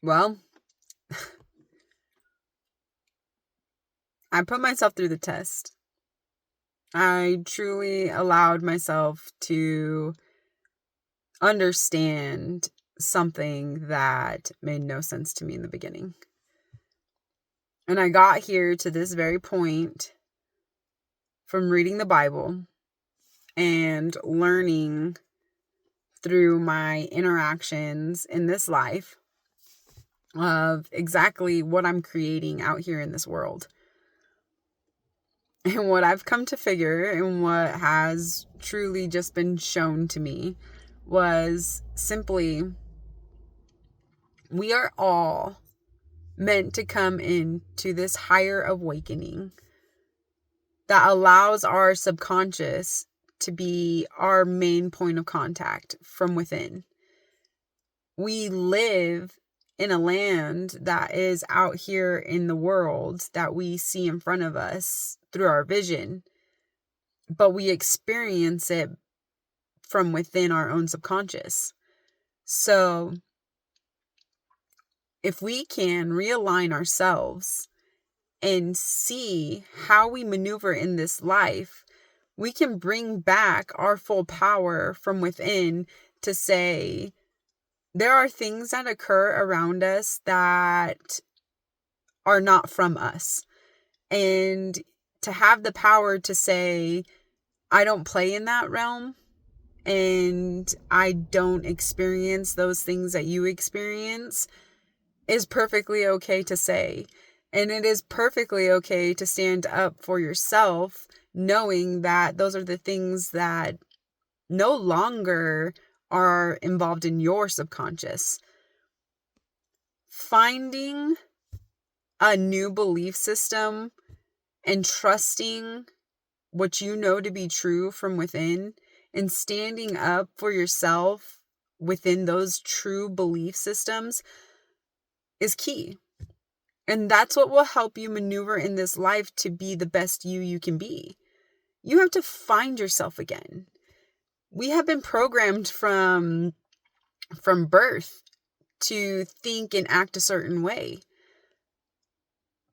Well, I put myself through the test. I truly allowed myself to understand something that made no sense to me in the beginning. And I got here to this very point from reading the Bible and learning through my interactions in this life of exactly what I'm creating out here in this world. And what I've come to figure and what has truly just been shown to me was simply we are all meant to come into this higher awakening that allows our subconscious to be our main point of contact from within. We live in a land that is out here in the world that we see in front of us through our vision, but we experience it from within our own subconscious. So if we can realign ourselves and see how we maneuver in this life, we can bring back our full power from within to say, there are things that occur around us that are not from us. And to have the power to say, I don't play in that realm and I don't experience those things that you experience is perfectly okay to say. And it is perfectly okay to stand up for yourself, knowing that those are the things that no longer are involved in your subconscious. Finding a new belief system and trusting what you know to be true from within and standing up for yourself within those true belief systems is key. And that's what will help you maneuver in this life to be the best you can be. You have to find yourself again. We have been programmed from birth to think and act a certain way.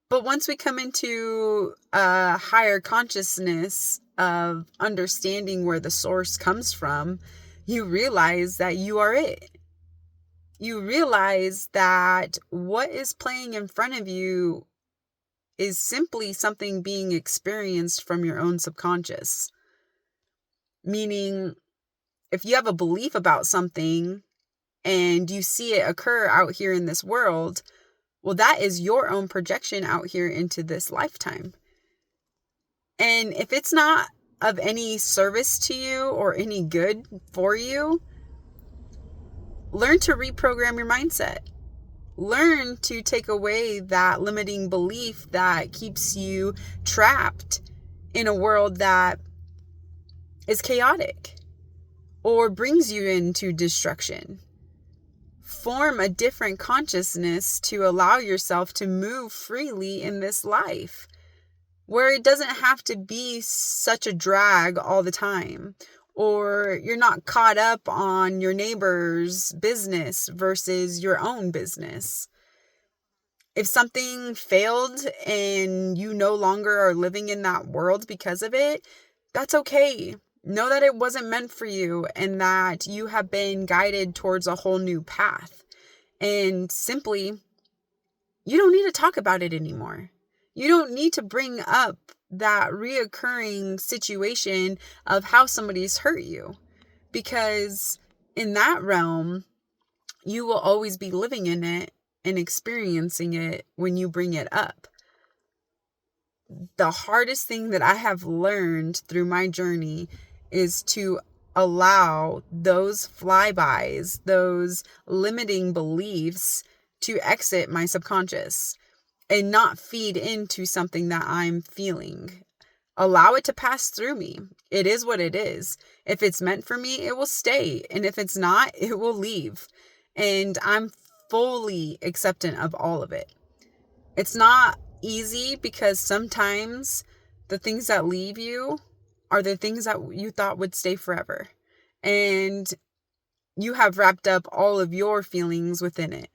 But once we come into a higher consciousness of understanding where the source comes from, you realize that you are it. You realize that what is playing in front of you is simply something being experienced from your own subconscious. Meaning, if you have a belief about something and you see it occur out here in this world, well, that is your own projection out here into this lifetime. And if it's not of any service to you or any good for you, learn to reprogram your mindset. Learn to take away that limiting belief that keeps you trapped in a world that is chaotic or brings you into destruction. Form a different consciousness to allow yourself to move freely in this life, where it doesn't have to be such a drag all the time, or you're not caught up on your neighbor's business versus your own business. If something failed and you no longer are living in that world because of it, that's okay. Know that it wasn't meant for you and that you have been guided towards a whole new path. And simply, you don't need to talk about it anymore. You don't need to bring up that reoccurring situation of how somebody's hurt you. Because in that realm, you will always be living in it and experiencing it when you bring it up. The hardest thing that I have learned through my journey is to allow those flybys, those limiting beliefs to exit my subconscious and not feed into something that I'm feeling. Allow it to pass through me. It is what it is. If it's meant for me, it will stay. And if it's not, it will leave. And I'm fully acceptant of all of it. It's not easy because sometimes the things that leave you are the things that you thought would stay forever. And you have wrapped up all of your feelings within it.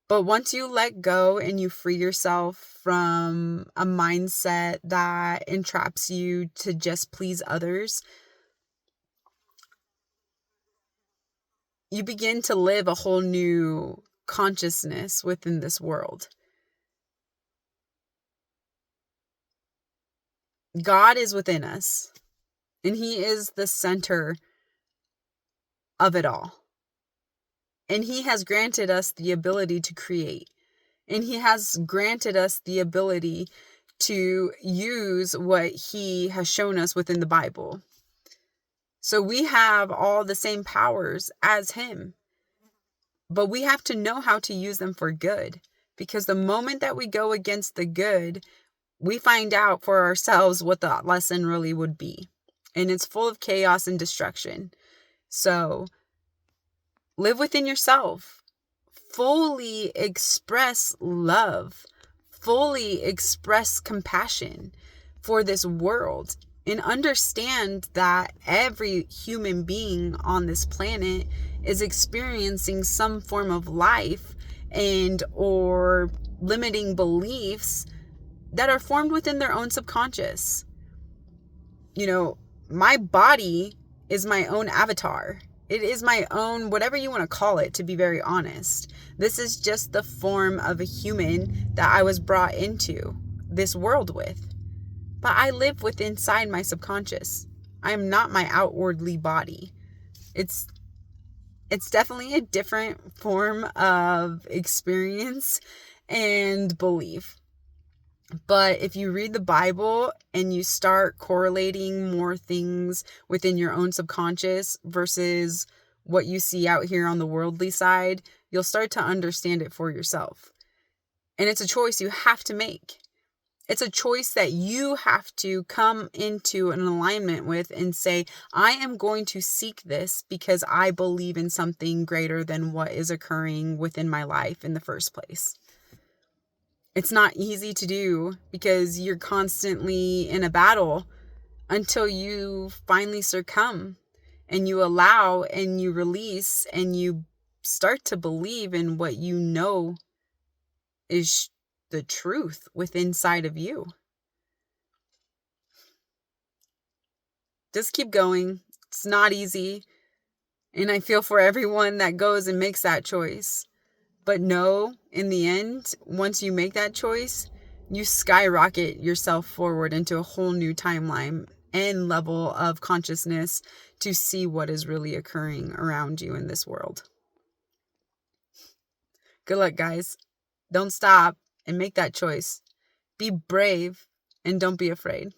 But once you let go and you free yourself from a mindset that entraps you to just please others, you begin to live a whole new consciousness within this world. God is within us, and He is the center of it all. And He has granted us the ability to create. And He has granted us the ability to use what He has shown us within the Bible. So we have all the same powers as Him. But we have to know how to use them for good. Because the moment that we go against the good, we find out for ourselves what the lesson really would be. And it's full of chaos and destruction. So live within yourself. Fully express love. Fully express compassion for this world. And understand that every human being on this planet is experiencing some form of life and or limiting beliefs that are formed within their own subconscious. You know, my body is my own avatar. It is my own, whatever you want to call it, to be very honest. This is just the form of a human that I was brought into this world with. But I live within inside my subconscious. I am not my outwardly body. It's definitely a different form of experience and belief. But if you read the Bible and you start correlating more things within your own subconscious versus what you see out here on the worldly side, you'll start to understand it for yourself. And it's a choice you have to make. It's a choice that you have to come into an alignment with and say, I am going to seek this because I believe in something greater than what is occurring within my life in the first place. It's not easy to do because you're constantly in a battle until you finally succumb and you allow and you release and you start to believe in what you know is the truth within inside of you. Just keep going. It's not easy. And I feel for everyone that goes and makes that choice. But know, in the end, once you make that choice, you skyrocket yourself forward into a whole new timeline and level of consciousness to see what is really occurring around you in this world. Good luck, guys. Don't stop and make that choice. Be brave and don't be afraid.